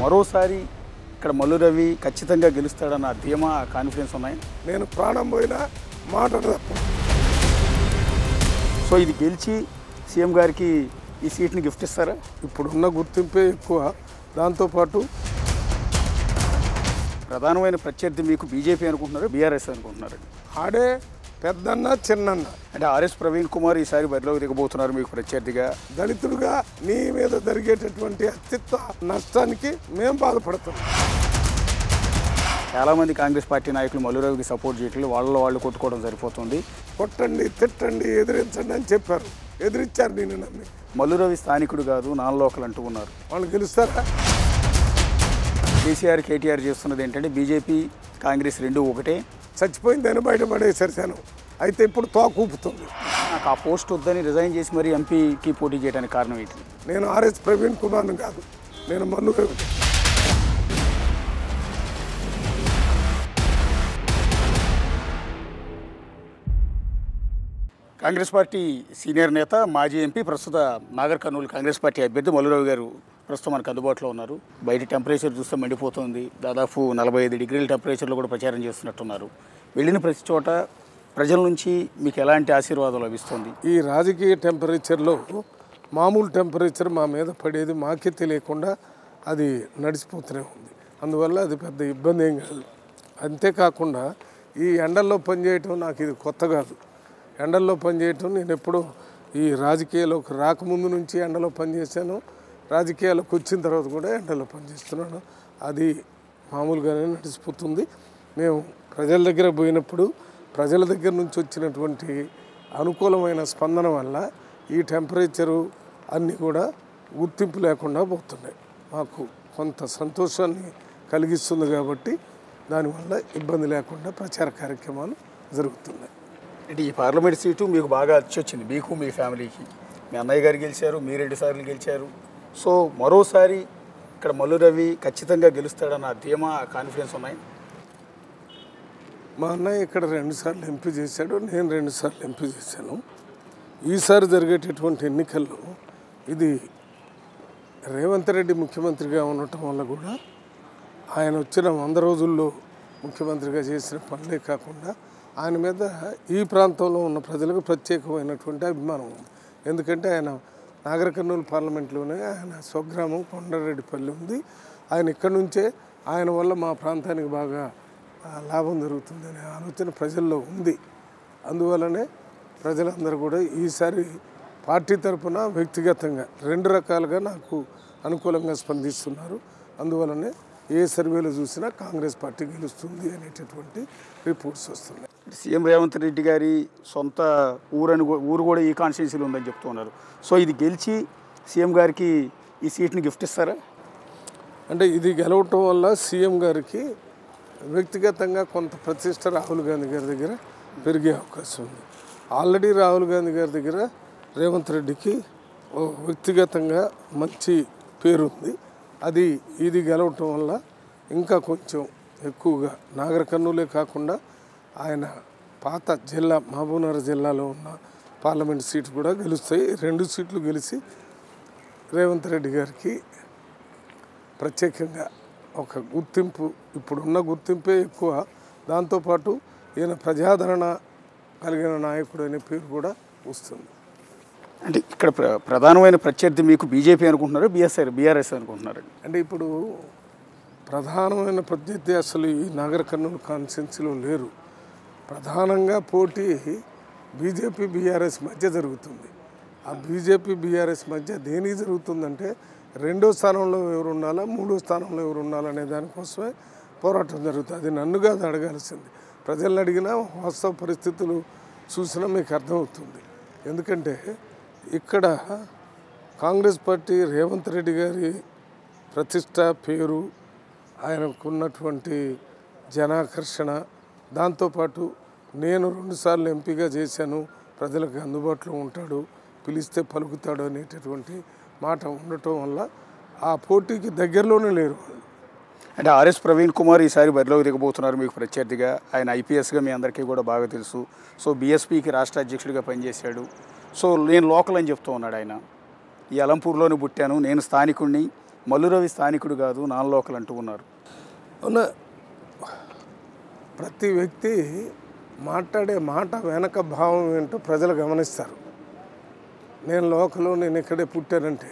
మరోసారి ఇక్కడ మల్లు రవి ఖచ్చితంగా గెలుస్తాడన్న ధీమా కాన్ఫిడెన్స్ ఉన్నాయి. నేను ప్రాణం పోయినా మాట తప్ప. సో ఇది గెలిచి సీఎం గారికి ఈ సీట్ని గిఫ్ట్ ఇస్తారా? ఇప్పుడున్న గుర్తింపే ఎక్కువ. దాంతోపాటు ప్రధానమైన ప్రత్యర్థి మీకు బీజేపీ అనుకుంటున్నారు, బీఆర్ఎస్ అనుకుంటున్నారు? ఆడే పెద్దన్న చిన్నన్న అంటే ఆర్ఎస్ ప్రవీణ్ కుమార్ ఈసారి బరిలోకి దిగబోతున్నారు మీకు ప్రత్యర్థిగా. దళితుడుగా నీ మీద జరిగేటటువంటి అస్తిత్వ నష్టానికి మేము బాధపడుతున్నాం. చాలామంది కాంగ్రెస్ పార్టీ నాయకులు మల్లు రవికి సపోర్ట్ చేయట్లేదు, వాళ్ళు కొట్టుకోవడం సరిపోతుంది. కొట్టండి, తిట్టండి, ఎదిరించండి అని చెప్పారు. ఎదిరించారు నేను నమ్మి. మల్లు రవి స్థానికుడు కాదు, నాన్ లోకల్ అంటూ ఉన్నారు. వాళ్ళు గెలుస్తారా? కేసీఆర్ కేటీఆర్ చేస్తున్నది ఏంటంటే బీజేపీ కాంగ్రెస్ రెండు ఒకటే. చచ్చిపోయిందని బయటపడేసరిశాను. అయితే ఇప్పుడు తోక ఊపుతుంది. నాకు ఆ పోస్ట్ వద్దని రిజైన్ చేసి మరి ఎంపీకి పోటీ చేయడానికి కారణం ఏంటి? నేను ఆర్ఎస్ ప్రవీణ్ కుమార్ని కాదు, నేను మల్లు రవి. కాంగ్రెస్ పార్టీ సీనియర్ నేత, మాజీ ఎంపీ, ప్రస్తుత నాగర్ కర్నూలు కాంగ్రెస్ పార్టీ అభ్యర్థి మల్లు రవి గారు ప్రస్తుతం మనకు అందుబాటులో ఉన్నారు. బయట టెంపరేచర్ చూస్తే మండిపోతుంది. దాదాపు 45 డిగ్రీల టెంపరేచర్లో కూడా ప్రచారం చేస్తున్నట్టున్నారు. వెళ్ళిన ప్రతి చోట ప్రజల నుంచి మీకు ఎలాంటి ఆశీర్వాదం లభిస్తుంది? ఈ రాజకీయ టెంపరేచర్లో మామూలు టెంపరేచర్ మా మీద పడేది మాకే తెలియకుండా అది నడిచిపోతూనే ఉంది. అందువల్ల అది పెద్ద ఇబ్బంది ఏం కాదు. అంతేకాకుండా ఈ ఎండల్లో పనిచేయటం నాకు ఇది కొత్త కాదు. ఎండల్లో పనిచేయటం నేను ఎప్పుడూ ఈ రాజకీయాల్లోకి రాకముందు నుంచి ఎండలో పనిచేశాను. రాజకీయాలకు వచ్చిన తర్వాత కూడా ఎండలో పనిచేస్తున్నాను. అది మామూలుగానే నడిచిపోతుంది. మేము ప్రజల దగ్గర పోయినప్పుడు ప్రజల దగ్గర నుంచి వచ్చినటువంటి అనుకూలమైన స్పందన వల్ల ఈ టెంపరేచరు అన్నీ కూడా గుర్తింపు లేకుండా పోతున్నాయి. మాకు కొంత సంతోషాన్ని కలిగిస్తుంది కాబట్టి దానివల్ల ఇబ్బంది లేకుండా ప్రచార కార్యక్రమాలు జరుగుతున్నాయి. అంటే ఈ పార్లమెంట్ సీటు మీకు బాగా వచ్చింది, మీకు మీ ఫ్యామిలీకి. మీ అన్నయ్య గారు గెలిచారు, మీ 2 సార్లు గెలిచారు. సో మరోసారి ఇక్కడ మల్లు రవి ఖచ్చితంగా గెలుస్తాడన్న ధీమా కాన్ఫిడెన్స్ ఉన్నాయి. మా అన్నయ్య ఇక్కడ 2 సార్లు ఎంపీ చేశాడు, నేను 2 సార్లు ఎంపీ చేశాను. ఈసారి జరిగేటటువంటి ఎన్నికల్లో ఇది రేవంత్ రెడ్డి ముఖ్యమంత్రిగా ఉండటం వల్ల కూడా ఆయన వచ్చిన 100 రోజుల్లో ముఖ్యమంత్రిగా చేసిన పనులే కాకుండా ఆయన మీద ఈ ప్రాంతంలో ఉన్న ప్రజలకు ప్రత్యేకమైనటువంటి అభిమానం ఉంది. ఎందుకంటే ఆయన నాగర్ కర్నూలు పార్లమెంట్లోనే ఆయన స్వగ్రామం కొండారెడ్డిపల్లి ఉంది. ఆయన ఇక్కడి నుంచే ఆయన వల్ల మా ప్రాంతానికి బాగా లాభం జరుగుతుందనే ఆలోచన ప్రజల్లో ఉంది. అందువల్లనే ప్రజలందరూ కూడా ఈసారి పార్టీ తరఫున వ్యక్తిగతంగా 2 రకాలుగా నాకు అనుకూలంగా స్పందిస్తున్నారు. అందువల్లనే ఏ సర్వేలో చూసినా కాంగ్రెస్ పార్టీ గెలుస్తుంది అనేటటువంటి రిపోర్ట్స్ వస్తున్నాయి. సీఎం రేవంత్ రెడ్డి గారి సొంత ఊరు కూడా ఈ కాన్స్టిట్యున్సీలో ఉందని చెప్తూ ఉన్నారు. సో ఇది గెలిచి సీఎం గారికి ఈ సీట్ని గిఫ్ట్ ఇస్తారా? అంటే ఇది గెలవటం వల్ల సీఎం గారికి వ్యక్తిగతంగా కొంత ప్రతిష్ట రాహుల్ గాంధీ గారి దగ్గర పెరిగే అవకాశం ఉంది. ఆల్రెడీ రాహుల్ గాంధీ గారి దగ్గర రేవంత్ రెడ్డికి వ్యక్తిగతంగా మంచి పేరుంది. ఇది గెలవటం వల్ల ఇంకా కొంచెం ఎక్కువగా నాగర్ కర్నూలే కాకుండా ఆయన పాత జిల్లా మహబూబ్నగర్ జిల్లాలో ఉన్న పార్లమెంట్ సీటు కూడా గెలుస్తాయి. 2 సీట్లు గెలిచి రేవంత్ రెడ్డి గారికి ప్రత్యేకంగా ఒక గుర్తింపు, ఇప్పుడున్న గుర్తింపే ఎక్కువ. దాంతోపాటు ఈయన ప్రజాదరణ కలిగిన నాయకుడు అనే పేరు కూడా వస్తుంది. అంటే ఇక్కడ ప్రధానమైన ప్రత్యర్థి మీకు బీజేపీ అనుకుంటున్నారు, బీఆర్ఎస్ అనుకుంటున్నారు? అంటే ఇప్పుడు ప్రధానమైన ప్రత్యర్థి అసలు ఈ నాగర్ కర్నూలు కాన్స్టిట్యున్సీలో లేరు. ప్రధానంగా పోటీ బీజేపీ బీఆర్ఎస్ మధ్య జరుగుతుంది. ఆ బీజేపీ బీఆర్ఎస్ మధ్య దేనికి జరుగుతుందంటే 2వ స్థానంలో ఎవరు ఉండాలా, 3వ స్థానంలో ఎవరు ఉండాలనే దానికోసమే పోరాటం జరుగుతుంది. అది నన్ను కాదు అడగాల్సింది. ప్రజలను అడిగినా వాస్తవ పరిస్థితులు చూసినా మీకు అర్థమవుతుంది. ఎందుకంటే ఇక్కడ కాంగ్రెస్ పార్టీ రేవంత్ రెడ్డి గారి ప్రతిష్ట, పేరు, ఆయనకున్నటువంటి జనాకర్షణ, దాంతోపాటు నేను 2 సార్లు ఎంపీగా చేశాను, ప్రజలకు అందుబాటులో ఉంటాడు, పిలిస్తే పలుకుతాడు అనేటటువంటి మాట ఉండటం వల్ల ఆ పోటీకి దగ్గరలోనే లేరు. అంటే ఆర్ఎస్ ప్రవీణ్ కుమార్ ఈసారి బరిలోకి దిగబోతున్నారు మీకు ప్రత్యర్థిగా. ఆయన ఐపీఎస్గా మీ అందరికీ కూడా బాగా తెలుసు. సో బీఎస్పీకి రాష్ట్ర అధ్యక్షుడిగా పనిచేశాడు. సో నేను లోకల్ అని చెప్తూ ఉన్నాడు ఆయన. ఈ అలంపూర్లోనే పుట్టాను, నేను స్థానికుడిని, మల్లురవి స్థానికుడు కాదు నాన్ లోకల్ అంటూ ఉన్నారు. ఉన్న ప్రతి వ్యక్తి మాట్లాడే మాట వెనక భావం ఏంటో ప్రజలు గమనిస్తారు. నేను లోకలు, నేను ఇక్కడే పుట్టానంటే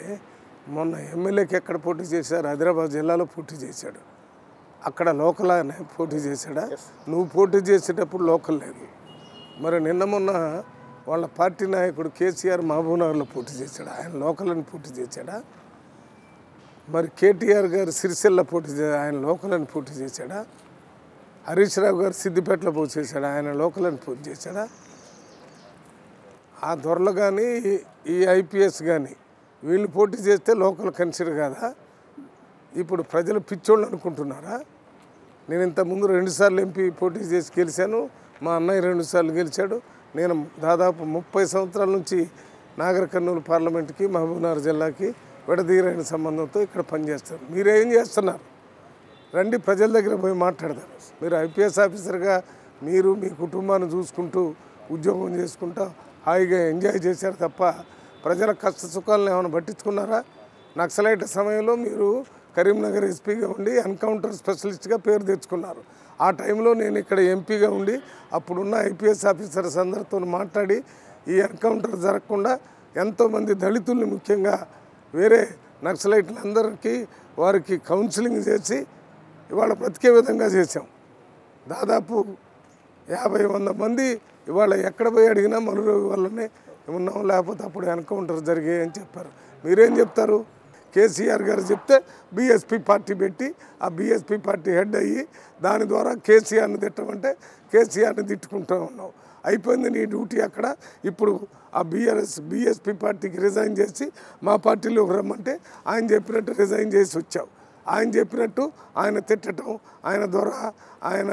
మొన్న ఎమ్మెల్యేకి ఎక్కడ పోటీ చేశారు? హైదరాబాద్ జిల్లాలో పోటీ చేశాడు. అక్కడ లోకల్ అనే పోటీ చేశాడా? నువ్వు పోటీ చేసేటప్పుడు లోకల్ లేదు. మరి నిన్న మొన్న వాళ్ళ పార్టీ నాయకుడు కేసీఆర్ మహబూబ్నగర్లో పోటీ చేశాడు. ఆయన లోకల్ అని పోటీ చేశాడా? మరి కేటీఆర్ గారు సిరిసిల్ల పోటీ ఆయన లోకల్ అని పోటీ చేశాడా? హరీష్ రావు గారు సిద్దిపేటలో పోటీ చేశాడా? ఆయన లోకల్ అని పోటీ చేశాడా? ఆ దొరలు కానీ ఈ ఐపీఎస్ కానీ వీళ్ళు పోటీ చేస్తే లోకల్ కన్సిడర్ కాదా? ఇప్పుడు ప్రజలు పిచ్చోళ్ళు అనుకుంటున్నారా? నేను ఇంతకుముందు 2 సార్లు ఎంపీ పోటీ చేసి గెలిచాను. మా అన్నయ్య 2 సార్లు గెలిచాడు. నేను దాదాపు 30 సంవత్సరాల నుంచి నాగర్ కర్నూలు పార్లమెంట్కి, మహబూబ్నగర్ జిల్లాకి విడదీరైన సంబంధంతో ఇక్కడ పనిచేస్తారు. మీరేం చేస్తున్నారు? రండి, ప్రజల దగ్గర పోయి మాట్లాడతారు. మీరు ఐపీఎస్ ఆఫీసర్గా మీరు మీ కుటుంబాన్ని చూసుకుంటూ ఉద్యోగం చేసుకుంటూ హాయిగా ఎంజాయ్ చేశారు తప్ప ప్రజల కష్ట సుఖాలను ఏమైనా పట్టించుకున్నారా? నక్సలైట్ సమయంలో మీరు కరీంనగర్ ఎస్పీగా ఉండి ఎన్కౌంటర్ స్పెషలిస్ట్గా పేరు తెచ్చుకున్నారు. ఆ టైంలో నేను ఇక్కడ ఎంపీగా ఉండి అప్పుడున్న ఐపీఎస్ ఆఫీసర్స్ అందరితో మాట్లాడి ఈ ఎన్కౌంటర్ జరగకుండా ఎంతోమంది దళితుల్ని, ముఖ్యంగా వేరే నక్సలైట్లందరికీ వారికి కౌన్సిలింగ్ చేసి ఇవాళ బ్రతికే విధంగా చేశాం. దాదాపు 50-100 మంది ఇవాళ ఎక్కడ పోయి అడిగినా మల్లురవి వల్లనే ఉన్నాం, లేకపోతే అప్పుడు ఎన్కౌంటర్ జరిగాయి అని చెప్పారు. మీరేం చెప్తారు? కేసీఆర్ గారు చెప్తే బీఎస్పీ పార్టీ పెట్టి ఆ బీఎస్పీ పార్టీ హెడ్ అయ్యి దాని ద్వారా కేసీఆర్ని తిట్టమంటే కేసీఆర్ని తిట్టుకుంటూ ఉన్నాం. అయిపోయింది నీ డ్యూటీ అక్కడ. ఇప్పుడు ఆ బీఎస్పీ పార్టీకి రిజైన్ చేసి మా పార్టీలోకి రమ్మంటే ఆయన చెప్పినట్టు రిజైన్ చేసి వచ్చావు. ఆయన చెప్పినట్టు ఆయన తిట్టడం, ఆయన ద్వారా ఆయన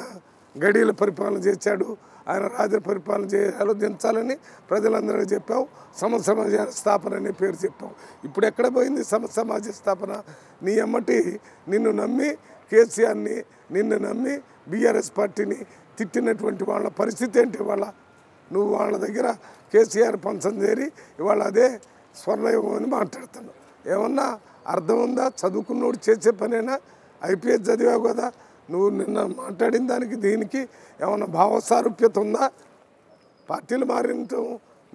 గడీల పరిపాలన చేశాడు, ఆయన రాజ్య పరిపాలన చేయాలో దించాలని ప్రజలందరికీ చెప్పావు. సమాజ స్థాపన అనే పేరు చెప్పావు. ఇప్పుడు ఎక్కడ పోయింది సమాజ స్థాపన? నీ అమ్మటి నిన్ను నమ్మి కేసీఆర్ని, నిన్ను నమ్మి బీఆర్ఎస్ పార్టీని తిట్టినటువంటి వాళ్ళ పరిస్థితి ఏంటి? ఇవాళ నువ్వు వాళ్ళ దగ్గర కేసీఆర్ పంచం చేరి ఇవాళ అదే స్వర్ణయుగం అని మాట్లాడుతున్నావు. ఏమన్నా అర్థం ఉందా? చదువుకున్నోడు చేసే పనేనా? ఐపీఎస్ చదివావు కదా. నువ్వు నిన్న మాట్లాడిన దానికి దీనికి ఏమన్నా భావసారూప్యత ఉందా? పార్టీలు మారింటం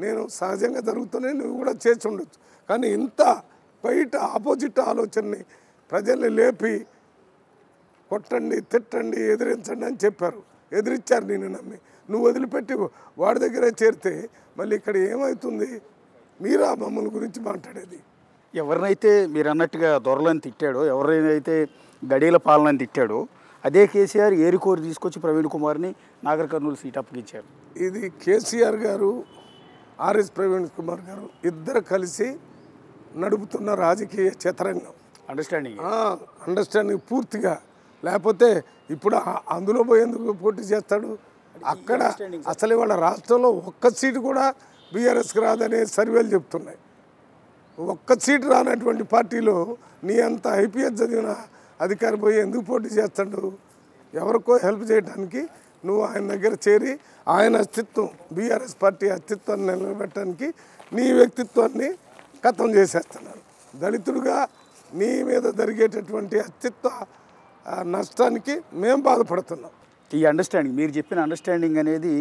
నేను సహజంగా జరుగుతూనే నువ్వు కూడా చేసి ఉండొచ్చు. కానీ ఇంత బయట ఆపోజిట్ ఆలోచనని ప్రజల్ని లేపి కొట్టండి, తిట్టండి, ఎదిరించండి అని చెప్పారు. ఎదిరించారు నిన్ను నమ్మి. నువ్వు వదిలిపెట్టి వాడి దగ్గరే చేరితే మళ్ళీ ఇక్కడ ఏమవుతుంది? మీరా మమ్మల్ని గురించి మాట్లాడేది? ఎవరినైతే మీరు అన్నట్టుగా దొరలని తిట్టాడో, ఎవరినైతే గడీల పాలనని తిట్టాడో అదే కేసీఆర్ ఏరికోరి తీసుకొచ్చి ప్రవీణ్ కుమార్ని నాగర్ కర్నూలు సీట్ అప్పగించారు. ఇది కేసీఆర్ గారు, ఆర్ఎస్ ప్రవీణ్ కుమార్ గారు ఇద్దరు కలిసి నడుపుతున్న రాజకీయ చతరంగం. అండర్స్టాండింగ్ పూర్తిగా. లేకపోతే ఇప్పుడు అందులో పోయేందుకు పోటీ చేస్తాడు? అక్కడ అసలు ఇవాళ రాష్ట్రంలో ఒక్క సీటు కూడా బీఆర్ఎస్కి రాదనే సర్వేలు చెప్తున్నాయి. ఒక్క సీటు రానటువంటి పార్టీలో నీ అంత ఐపీఎస్ చదివిన అధికారి పోయి ఎందుకు పోటీ చేస్తాడు? ఎవరికో హెల్ప్ చేయడానికి నువ్వు ఆయన దగ్గర చేరి ఆయన అస్తిత్వం, బీఆర్ఎస్ పార్టీ అస్తిత్వాన్ని నిలబెట్టడానికి నీ వ్యక్తిత్వాన్ని ఖతం చేసేస్తున్నాను. దళితుడుగా నీ మీద జరిగేటటువంటి అస్తిత్వ నష్టానికి మేము బాధపడుతున్నాం. ఈ అండర్స్టాండింగ్, మీరు చెప్పిన అండర్స్టాండింగ్ అనేది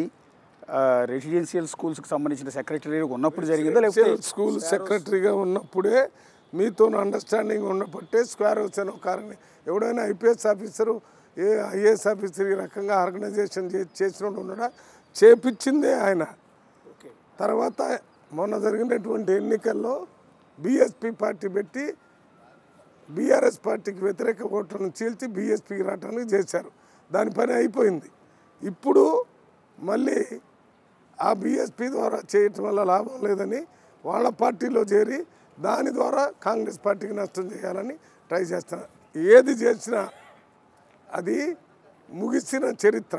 రెసిడెన్షియల్ స్కూల్స్కి సంబంధించిన సెక్రటరీ ఉన్నప్పుడు జరిగిందా? లేకపోతే స్కూల్ సెక్రటరీగా ఉన్నప్పుడే మీతో అండర్స్టాండింగ్ ఉన్నప్పుడే స్క్వేర్ హౌస్ అని ఒక ఎవడైనా ఐపీఎస్ ఆఫీసరు, ఐఏఎస్ ఆఫీసర్ ఈ రకంగా ఆర్గనైజేషన్ చేసినోడు ఉన్నాడా? చేపించిందే ఆయన. తర్వాత మొన్న జరిగినటువంటి ఎన్నికల్లో బీఎస్పీ పార్టీ పెట్టి బీఆర్ఎస్ పార్టీకి వ్యతిరేక ఓట్లను చీల్చి బీఎస్పీకి రావడానికి చేశారు. దాని పని అయిపోయింది. ఇప్పుడు మళ్ళీ ఆ బీఎస్పీ ద్వారా చేయటం వల్ల లాభం లేదని వాళ్ళ పార్టీలో చేరి దాని ద్వారా కాంగ్రెస్ పార్టీకి నష్టం చేయాలని ట్రై చేస్తున్నారు. ఏది చేసినా అది ముగిసిన చరిత్ర.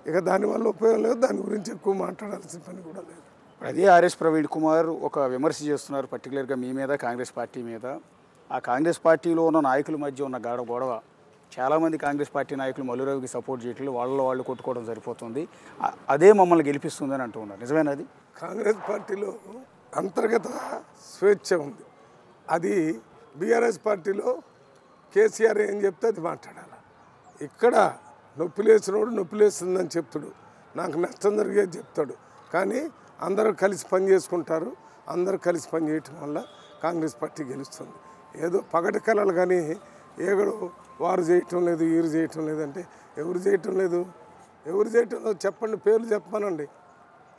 ఇక దానివల్ల ఉపయోగం లేదు. దాని గురించి ఎక్కువ మాట్లాడాల్సిన పని కూడా లేదు. అదే ఆర్ఎస్ ప్రవీణ్ కుమార్ ఒక విమర్శ చేస్తున్నారు, పర్టికులర్గా మీ మీద, కాంగ్రెస్ పార్టీ మీద. ఆ కాంగ్రెస్ పార్టీలో ఉన్న నాయకుల మధ్య ఉన్న గొడవ, చాలామంది కాంగ్రెస్ పార్టీ నాయకులు మల్లురవికి సపోర్ట్ చేయట్లేదు, వాళ్ళు కొట్టుకోవడం సరిపోతుంది, అదే మమ్మల్ని గెలిపిస్తుందని అంటూ ఉన్నారు. నిజమేనది? కాంగ్రెస్ పార్టీలో అంతర్గత స్వేచ్ఛ ఉంది. అది బీఆర్ఎస్ పార్టీలో కేసీఆర్ ఏం చెప్తే అది మాట్లాడాలి. ఇక్కడ నొప్పి లేచినోడు నొప్పి లేస్తుందని చెప్తాడు, నాకు నష్టం జరిగేది చెప్తాడు. కానీ అందరూ కలిసి పని చేసుకుంటారు. అందరూ కలిసి పని చేయటం వల్ల కాంగ్రెస్ పార్టీ గెలుస్తుంది. ఏదో పగటి కళలు కానీ ఏగడు వారు చేయటం లేదు, వీరు చేయటం లేదంటే ఎవరు చేయటం లేదు, ఎవరు చేయటం లేదు చెప్పండి, పేర్లు చెప్పానండి.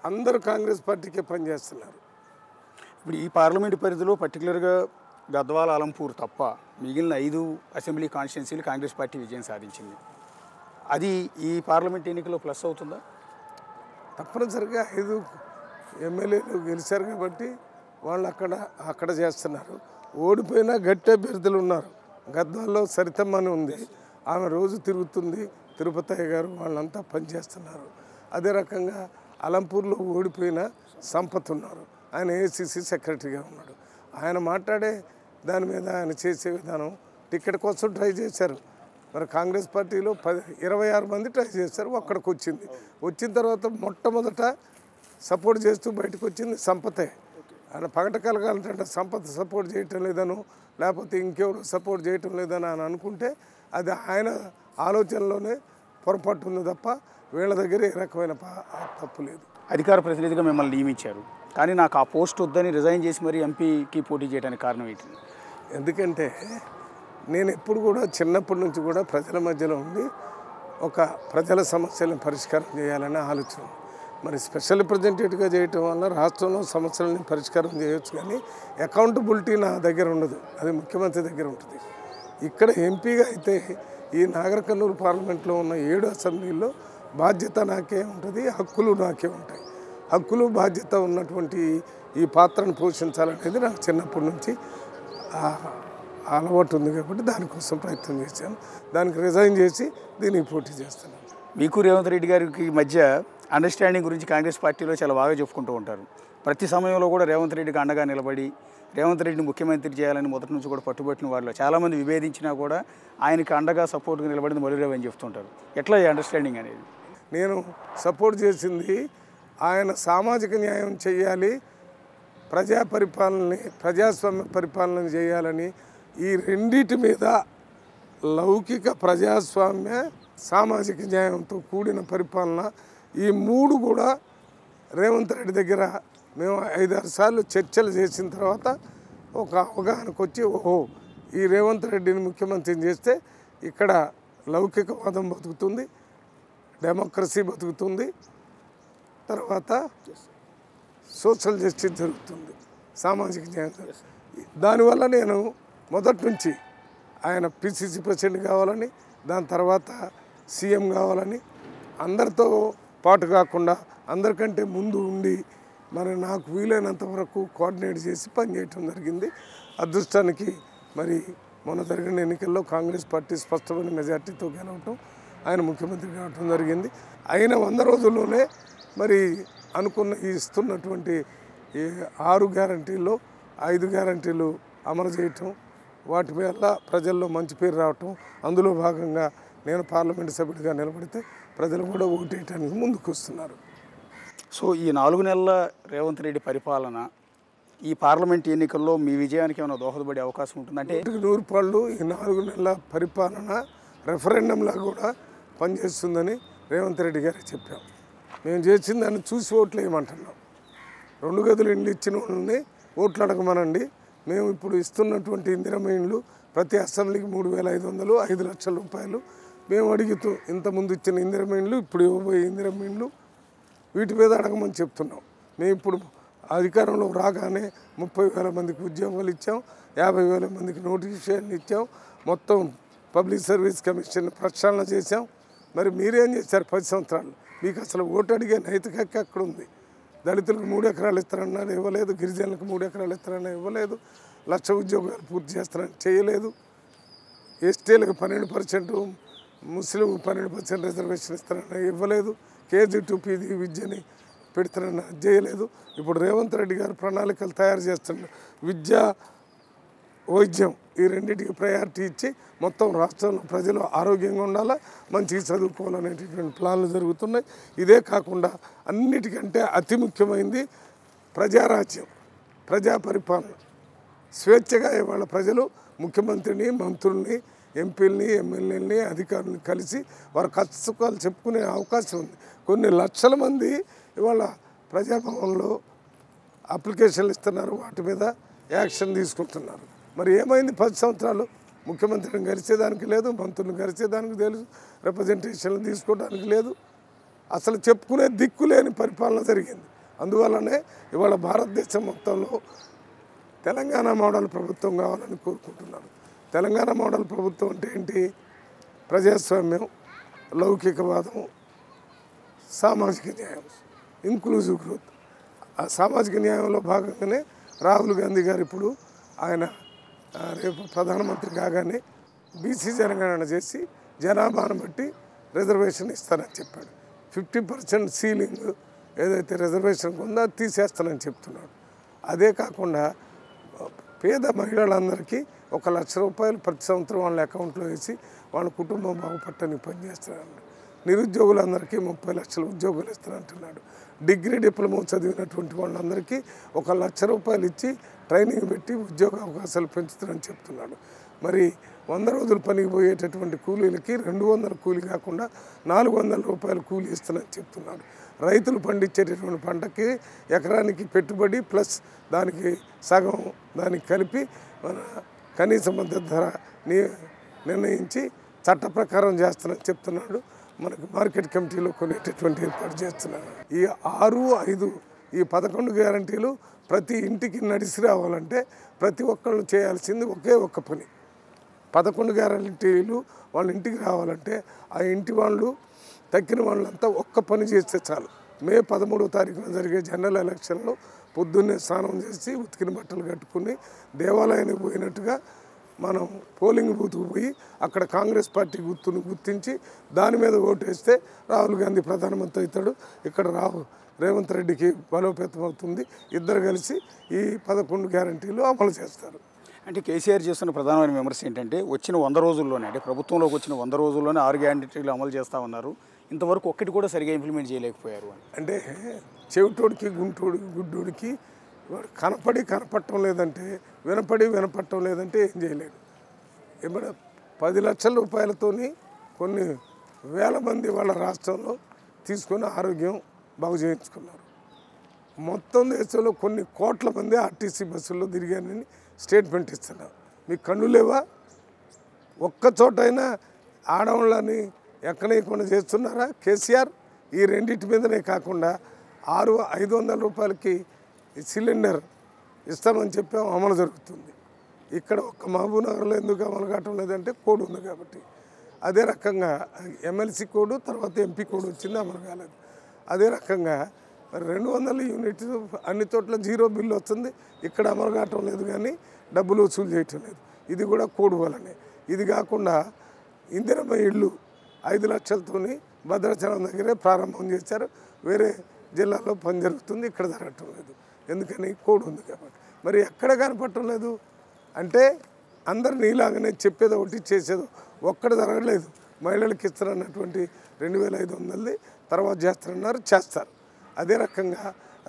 అందరూ కాంగ్రెస్ పార్టీకే పనిచేస్తున్నారు. ఇప్పుడు ఈ పార్లమెంటు పరిధిలో పర్టికులర్గా గద్వాల, అలంపూర్ తప్ప మిగిలిన 5 అసెంబ్లీ కాన్స్టిట్యున్సీలు కాంగ్రెస్ పార్టీ విజయం సాధించింది. అది ఈ పార్లమెంట్ ఎన్నికల్లో ప్లస్ అవుతుందా? తప్పనిసరిగా 5 ఎమ్మెల్యేలు గెలిచారు కాబట్టి వాళ్ళు అక్కడ చేస్తున్నారు. ఓడిపోయినా గట్టి అభ్యర్థులు ఉన్నారు. గద్వాల్లో సరితమ్మ అని ఉంది, ఆమె రోజు తిరుగుతుంది. తిరుపతయ్య గారు వాళ్ళంతా పనిచేస్తున్నారు. అదే రకంగా అలంపూర్లో ఓడిపోయిన సంపత్ ఉన్నారు, ఆయన ఏఐసిసి సెక్రటరీగా ఉన్నాడు. ఆయన మాట్లాడే దాని మీద ఆయన చేసే విధానం టికెట్ కోసం ట్రై చేశారు. మరి కాంగ్రెస్ పార్టీలో 26 మంది ట్రై చేశారు, ఒక్కడికి వచ్చింది. వచ్చిన తర్వాత మొట్టమొదట సపోర్ట్ చేస్తూ బయటకు వచ్చింది సంపతే. ఆయన పగట కలగాలంటే సంపద సపోర్ట్ చేయటం లేదనో లేకపోతే ఇంకెవరు సపోర్ట్ చేయటం లేదని ఆయన అనుకుంటే అది ఆయన ఆలోచనలోనే పొరపాటు ఉంది తప్ప వీళ్ళ దగ్గర ఏ రకమైన తప్పు లేదు. అధికార ప్రతినిధిగా మిమ్మల్ని నియమించారు, కానీ నాకు ఆ పోస్ట్ వద్దని రిజైన్ చేసి మరి ఎంపీకి పోటీ చేయడానికి కారణం ఏంటి? ఎందుకంటే నేను ఎప్పుడు కూడా చిన్నప్పటి నుంచి కూడా ప్రజల మధ్యలో ఉండి ఒక ప్రజల సమస్యలను పరిష్కారం చేయాలనే ఆలోచన. మరి స్పెషల్ రిప్రజెంటేటివ్గా చేయటం వల్ల రాష్ట్రంలో సమస్యలని పరిష్కారం చేయొచ్చు, కానీ అకౌంటబిలిటీ నా దగ్గర ఉండదు, అది ముఖ్యమంత్రి దగ్గర ఉంటుంది. ఇక్కడ ఎంపీగా అయితే ఈ నాగర్ కర్నూలు పార్లమెంట్లో ఉన్న 7 అసెంబ్లీల్లో బాధ్యత నాకే ఉంటుంది, హక్కులు నాకే ఉంటాయి. హక్కులు బాధ్యత ఉన్నటువంటి ఈ పాత్రను పోషించాలనేది నాకు చిన్నప్పటి నుంచి అలవాటు ఉంది కాబట్టి దానికోసం ప్రయత్నం చేశాను. దానికి రిజైన్ చేసి దీనికి పోటీ చేస్తాను. మీకు రేవంత్ రెడ్డి గారికి మధ్య అండర్స్టాండింగ్ గురించి కాంగ్రెస్ పార్టీలో చాలా బాగా చెప్పుకుంటూ ఉంటారు. ప్రతి సమయంలో కూడా రేవంత్ రెడ్డికి అండగా నిలబడి రేవంత్ రెడ్డిని ముఖ్యమంత్రి చేయాలని మొదటి నుంచి కూడా పట్టుబట్టిన వాళ్ళు చాలామంది విభేదించినా కూడా ఆయనకి అండగా సపోర్ట్గా నిలబడింది మొలిరావు అని చెప్తుంటారు. ఎట్లా ఈ అండర్స్టాండింగ్ అనేది? నేను సపోర్ట్ చేసింది ఆయన సామాజిక న్యాయం చేయాలి, ప్రజాస్వామ్య పరిపాలన చేయాలని. ఈ రెండిటి మీద లౌకిక ప్రజాస్వామ్య సామాజిక న్యాయంతో కూడిన పరిపాలన, ఈ 3 కూడా రేవంత్ రెడ్డి దగ్గర మేము 5-6 సార్లు చర్చలు చేసిన తర్వాత ఒక అవగాహనకు వచ్చి ఓహో ఈ రేవంత్ రెడ్డిని ముఖ్యమంత్రిని చేస్తే ఇక్కడ లౌకికవాదం బతుకుతుంది, డెమోక్రసీ బతుకుతుంది, తర్వాత సోషల్ జస్టిస్ జరుగుతుంది, సామాజిక న్యాయం. దానివల్ల నేను మొదటి నుంచి ఆయన పిసిసి ప్రెసిడెంట్ కావాలని, దాని తర్వాత సీఎం కావాలని, అందరితో పాటు కాకుండా అందరికంటే ముందు ఉండి మరి నాకు వీలైనంత వరకు కోఆర్డినేట్ చేసి పనిచేయటం జరిగింది. అదృష్టానికి మరి మొన్న జరిగిన ఎన్నికల్లో కాంగ్రెస్ పార్టీ స్పష్టమైన మెజార్టీతో గెలవటం, ఆయన ముఖ్యమంత్రి కావటం జరిగింది. అయిన 100 రోజుల్లోనే మరి అనుకున్న ఇస్తున్నటువంటి 6 గ్యారంటీల్లో 5 గ్యారంటీలు అమలు చేయటం, వాటి వల్ల ప్రజల్లో మంచి పేరు రావటం, అందులో భాగంగా నేను పార్లమెంటు సభ్యుడిగా నిలబడితే ప్రజలు కూడా ఓటేయటానికి ముందుకు వస్తున్నారు. సో ఈ 4 నెలల రేవంత్ రెడ్డి పరిపాలన ఈ పార్లమెంట్ ఎన్నికల్లో మీ విజయానికి ఏమైనా దోహదపడే అవకాశం ఉంటుందంటే? 100% ఈ 4 నెలల పరిపాలన రెఫరెండంలా కూడా పనిచేస్తుందని రేవంత్ రెడ్డి గారు చెప్పాం. మేము చేసిన దాన్ని చూసి ఓట్లు వేయమంటున్నాం. 2 గదులు ఇండ్లు ఇచ్చిన వాళ్ళని ఓట్లు అడగమనండి. మేము ఇప్పుడు ఇస్తున్నటువంటి ఇందిరమ్మ ఇండ్లు ప్రతి అసెంబ్లీకి 3,500, 5 లక్షల రూపాయలు మేము అడుగుతూ ఇంతకుముందు ఇచ్చిన ఇందిరమ్మ ఇండ్లు, ఇప్పుడు ఇవ్వబోయే ఇందిరమ్మ ఇండ్లు, వీటి మీద అడగమని చెప్తున్నాం. మేము ఇప్పుడు అధికారంలో రాగానే 30,000 మందికి ఉద్యోగాలు ఇచ్చాం, 50,000 మందికి నోటిఫికేషన్లు ఇచ్చాం, మొత్తం పబ్లిక్ సర్వీస్ కమిషన్ ప్రక్షాళన చేశాం. మరి మీరేం చేశారు 10 సంవత్సరాలు? మీకు అసలు ఓటు అడిగే నైతిక హక్కు అక్కడ ఉంది. దళితులకు 3 ఎకరాలు ఇస్తారన్నారు, ఇవ్వలేదు. గిరిజనులకు 3 ఎకరాలు ఇస్తారన్నా ఇవ్వలేదు. 1,00,000 ఉద్యోగాలు పూర్తి చేస్తారని చేయలేదు. ఎస్టీలకు 12%, ముస్లింలకు 12% రిజర్వేషన్ ఇస్తారన్నా ఇవ్వలేదు. KG to PG విద్యని పెడతారన్న చేయలేదు. ఇప్పుడు రేవంత్ రెడ్డి గారు ప్రణాళికలు తయారు చేస్తున్నారు. విద్య, వైద్యం ఈ రెండింటికి ప్రయారిటీ ఇచ్చి మొత్తం రాష్ట్రంలో ప్రజలు ఆరోగ్యంగా ఉండాలా, మంచిగా చదువుకోవాలనేటటువంటి ప్లాన్లు జరుగుతున్నాయి. ఇదే కాకుండా అన్నిటికంటే అతి ముఖ్యమైనది ప్రజారాజ్యం, ప్రజా పరిపాలన. స్వేచ్ఛగా ఇవాళ ప్రజలు ముఖ్యమంత్రిని, మంత్రుల్ని ఎంపీలని ఎమ్మెల్యేలని అధికారులను కలిసి వారి కష్టసుఖాలు చెప్పుకునే అవకాశం ఉంది. కొన్ని లక్షల మంది ఇవాళ ప్రజాభవన్లో అప్లికేషన్లు ఇస్తున్నారు, వాటి మీద యాక్షన్ తీసుకుంటున్నారు. మరి ఏమైంది 10 సంవత్సరాలు? ముఖ్యమంత్రిని గడిచేదానికి లేదు, మంత్రులను గడిచేదానికి తెలుసు, రిప్రజెంటేషన్లు తీసుకోవడానికి లేదు, అసలు చెప్పుకునే దిక్కు లేని పరిపాలన జరిగింది. అందువల్లనే ఇవాళ భారతదేశం మొత్తంలో తెలంగాణ మోడల్ ప్రభుత్వం కావాలని కోరుకుంటున్నారు. తెలంగాణ మోడల్ ప్రభుత్వం అంటే ఏంటి? ప్రజాస్వామ్యం, లౌకికవాదం, సామాజిక న్యాయం, ఇంక్లూజివ్ గ్రోత్. ఆ సామాజిక న్యాయంలో భాగంగానే రాహుల్ గాంధీ గారు ఇప్పుడు ఆయన రేపు ప్రధానమంత్రి కాగానే బీసీ జనగణన చేసి జనాభాను బట్టి రిజర్వేషన్ ఇస్తానని చెప్పాడు. 50% సీలింగ్ ఏదైతే రిజర్వేషన్ ఉందో అది తీసేస్తానని చెప్తున్నాడు. అదే కాకుండా పేద మహిళలందరికీ 1 లక్ష రూపాయలు ప్రతి సంవత్సరం వాళ్ళ అకౌంట్లో వేసి వాళ్ళ కుటుంబం బాగుపట్టని పనిచేస్తున్నాడు. నిరుద్యోగులందరికీ 30 లక్షల ఉద్యోగాలు ఇస్తానంటున్నాడు. డిగ్రీ డిప్లొమా చదివినటువంటి వాళ్ళందరికీ 1 లక్ష రూపాయలు ఇచ్చి ట్రైనింగ్ పెట్టి ఉద్యోగ అవకాశాలు పెంచుతారని చెప్తున్నాడు. మరి 100 రోజులు పనికి పోయేటటువంటి కూలీలకి 200 కూలీ కాకుండా 400 రూపాయలు కూలీ ఇస్తానని చెప్తున్నాడు. రైతులు పండించేటటువంటి పంటకి ఎకరానికి పెట్టుబడి ప్లస్ దానికి సగం దానికి కలిపి మన కనీస మద్దతు ధర నిర్ణయించి చట్ట ప్రకారం చేస్తానని చెప్తున్నాడు. మనకు మార్కెట్ కమిటీలో కొనేటటువంటి ఏర్పాటు చేస్తున్నాడు. ఈ 6, 5 ఈ 11 గ్యారంటీలు ప్రతి ఇంటికి నడిచి రావాలంటే ప్రతి ఒక్కళ్ళు చేయాల్సింది ఒకే ఒక్క పని. 11 గ్యారంటీలు వాళ్ళ ఇంటికి రావాలంటే ఆ ఇంటి వాళ్ళు తక్కిన వాళ్ళంతా ఒక్క పని చేస్తే చాలు. మే 13వ తారీఖున జరిగే జనరల్ ఎలక్షన్లో పొద్దున్నే స్నానం చేసి ఉతికిన బట్టలు కట్టుకుని దేవాలయానికి పోయినట్టుగా మనం పోలింగ్ బూత్కు పోయి అక్కడ కాంగ్రెస్ పార్టీ గుర్తును గుర్తించి దాని మీద ఓటు వేస్తే రాహుల్ గాంధీ ప్రధానమంత్రి అవుతాడు. ఇక్కడ రేవంత్ రెడ్డికి బలోపేతం అవుతుంది. ఇద్దరు కలిసి ఈ 11 గ్యారంటీలు అమలు చేస్తారు. అంటే కేసీఆర్ చేస్తున్న ప్రధానమైన విమర్శ ఏంటంటే వచ్చిన 100 రోజుల్లోనే, అంటే ప్రభుత్వంలోకి వచ్చిన 100 రోజుల్లోనే 6 గ్యారంటీలు అమలు చేస్తూ ఉన్నారు, ఇంతవరకు ఒక్కటి కూడా సరిగా ఇంప్లిమెంట్ చేయలేకపోయారు అని. అంటే చెవిటోడికి గుడ్డోడికి వాడు కనపడటం లేదంటే, వినపడటం లేదంటే ఏం చేయలేడు. ఏమన్నా 10 లక్షల రూపాయలతోని కొన్ని వేల మంది వాళ్ళ రాష్ట్రంలో తీసుకొని ఆరోగ్యం బాగు చేయించుకున్నారు. మొత్తం దేశంలో కొన్ని కోట్ల మంది ఆర్టీసీ బస్సుల్లో తిరిగానని స్టేట్మెంట్ ఇస్తున్నారు. మీకు కన్ను లేవా? ఒక్క చోటైనా ఆడవాళ్ళని ఎక్కనేయకుండా చేస్తున్నారా కేసీఆర్? ఈ రెండింటి మీదనే కాకుండా 500 రూపాయలకి సిలిండర్ ఇస్తామని చెప్పాము, అమలు జరుగుతుంది. ఇక్కడ ఒక్క మహబూబ్నగర్లో ఎందుకు అమలు కావటం లేదంటే కోడ్ ఉంది కాబట్టి. అదే రకంగా ఎమ్మెల్సీ కోడ్, తర్వాత ఎంపీ కోడ్ వచ్చింది, అమలు కాలేదు. అదే రకంగా 200 యూనిట్స్ అన్ని చోట్ల 0 బిల్లు వస్తుంది, ఇక్కడ అమలు కావటం లేదు, కానీ డబ్బులు వసూలు చేయటం లేదు. ఇది కూడా కోడ్ వల్లనే. ఇది కాకుండా ఇందిరమ్మ ఇళ్ళు 5 లక్షలతోని భద్రాచలం దగ్గరే ప్రారంభం చేశారు. వేరే జిల్లాలో పని జరుగుతుంది, ఇక్కడ జరగటం లేదు. ఎందుకని? కోడ్ ఉంది కాబట్టి. మరి ఎక్కడ కనపడటం లేదు అంటే అందరు నీలాగానే చెప్పేది ఒకటి చేసేది ఒక్కడ జరగలేదు. మహిళలకు ఇస్తారన్నటువంటి 2500 తర్వాత చేస్తారు. అదే రకంగా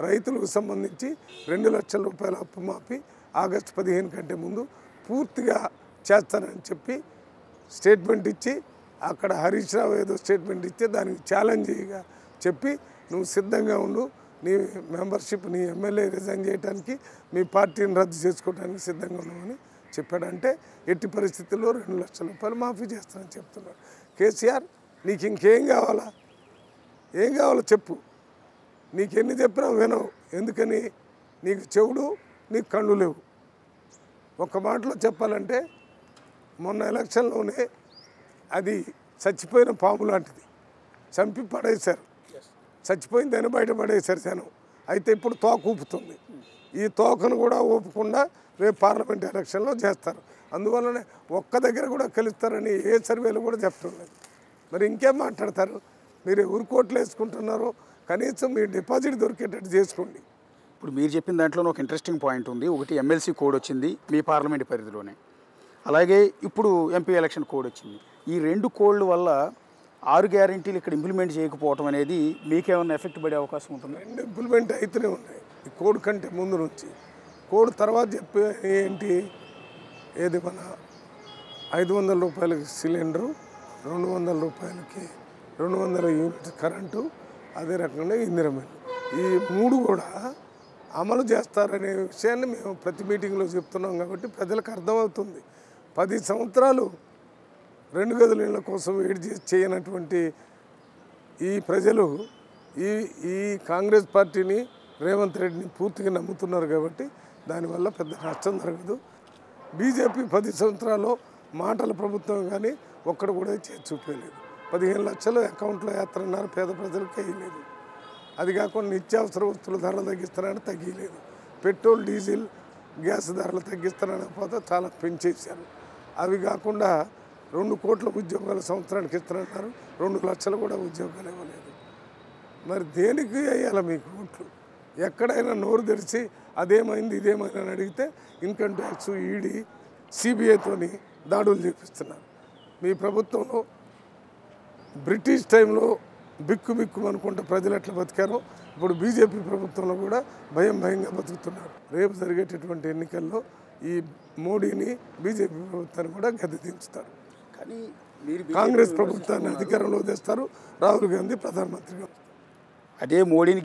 రైతులకు సంబంధించి 2 లక్షల రూపాయల అప్పు మాపి ఆగస్టు 15 కంటే ముందు పూర్తిగా చేస్తానని చెప్పి స్టేట్మెంట్ ఇచ్చి, అక్కడ హరీష్ రావు ఏదో స్టేట్మెంట్ ఇస్తే దానికి ఛాలెంజ్గా చెప్పి నువ్వు సిద్ధంగా ఉండు, నీ మెంబర్షిప్, నీ ఎమ్మెల్యే రిజైన్ చేయడానికి, మీ పార్టీని రద్దు చేసుకోవడానికి సిద్ధంగా ఉన్నామని చెప్పాడంటే ఎట్టి పరిస్థితుల్లో 2 లక్షల రూపాయలు మాఫీ చేస్తానని చెప్తున్నాడు. కేసీఆర్ నీకు ఇంకేం కావాలా? ఏం కావాలో చెప్పు. నీకెన్ని చెప్పినా వినవు. ఎందుకని? నీకు చెవుడు, నీకు కళ్ళు లేవు. ఒక మాటలో చెప్పాలంటే మొన్న ఎలక్షన్లోనే అది చచ్చిపోయిన పాము లాంటిది, చంపి పడేశారు. చచ్చిపోయిందని బయట పడేశారు జనం. అయితే ఇప్పుడు తోక ఊపుతుంది. ఈ తోకను కూడా ఊపకుండా రేపు పార్లమెంట్ ఎలక్షన్లో చేస్తారు. అందువల్లనే ఒక్క దగ్గర కూడా కలుస్తారని ఏ సర్వేలు కూడా చెప్తున్నారు. మరి ఇంకేం మాట్లాడతారు? మీరు ఎవరు కోట్లు వేసుకుంటున్నారో కనీసం మీ డిపాజిట్ దొరికేటట్టు చేసుకోండి. ఇప్పుడు మీరు చెప్పిన దాంట్లో ఒక ఇంట్రెస్టింగ్ పాయింట్ ఉంది. ఒకటి ఎమ్మెల్సీ కోడ్ వచ్చింది మీ పార్లమెంట్ పరిధిలోనే, అలాగే ఇప్పుడు ఎంపీ ఎలక్షన్ కోడ్ వచ్చింది. ఈ 2 కోడ్ల వల్ల 6 గ్యారంటీలు ఇక్కడ ఇంప్లిమెంట్ చేయకపోవడం అనేది మీకేమన్నా ఎఫెక్ట్ పడే అవకాశం ఉంటుంది? 2 ఇంప్లిమెంట్ అయితేనే ఉన్నాయి. ఈ కోడ్ కంటే ముందు నుంచి కోడ్ తర్వాత చెప్పే ఏంటి, ఏది మన 500 రూపాయలకి సిలిండరు, 200 రూపాయలకి 200 యూనిట్ కరెంటు, అదే రకంగా ఇందిరమ్మ ఇల్లు. ఈ 3 కూడా అమలు చేస్తారనే విషయాన్ని మేము ప్రతి మీటింగ్లో చెప్తున్నాం కాబట్టి ప్రజలకు అర్థమవుతుంది. 10 సంవత్సరాలు 2 గదుల ఇళ్ళ కోసం వెయిట్ చేయనటువంటి ఈ ప్రజలు ఈ కాంగ్రెస్ పార్టీని, రేవంత్ రెడ్డిని పూర్తిగా నమ్ముతున్నారు కాబట్టి దానివల్ల పెద్ద నష్టం జరగదు. బీజేపీ 10 సంవత్సరాలు మాటల ప్రభుత్వం కానీ ఒక్కడ కూడా చేసి చూపలేదు. 15 లక్షలు అకౌంట్లో వేస్తున్నారు, పేద ప్రజలకు వేయలేదు. అది కాకుండా నిత్యావసర వస్తువుల ధరలు తగ్గిస్తున్నారని తగ్గలేదు. పెట్రోల్, డీజిల్, గ్యాస్ ధరలు తగ్గిస్తున్నారని పోతే చాలా పెంచేశారు. అవి కాకుండా 2 కోట్ల ఉద్యోగాలు సంవత్సరానికి ఇస్తున్నారు, 2 లక్షలు కూడా ఉద్యోగాలు ఇవ్వలేదు. మరి దేనికి వేయాలి మీకు ఓట్లు? ఎక్కడైనా నోరు తెరిచి అదేమైంది ఇదేమైంది అని అడిగితే ఇన్కమ్ ట్యాక్స్, ఈడీ, సిబిఐతోని దాడులు చేపిస్తున్నారు. మీ ప్రభుత్వంలో బ్రిటిష్ టైంలో బిక్కు అనుకుంటే ప్రజలు ఎట్లా బతికారో ఇప్పుడు బీజేపీ ప్రభుత్వంలో కూడా భయంగా బతుకుతున్నారు. రేపు జరిగేటటువంటి ఎన్నికల్లో ఈ మోడీని, బీజేపీ ప్రభుత్వాన్ని కూడా గద్దె దించుతారు. కానీ మీరు కాంగ్రెస్ ప్రభుత్వాన్ని అధికారంలో తెస్తారు, రాహుల్ గాంధీ ప్రధానమంత్రిగా. అదే మోడీని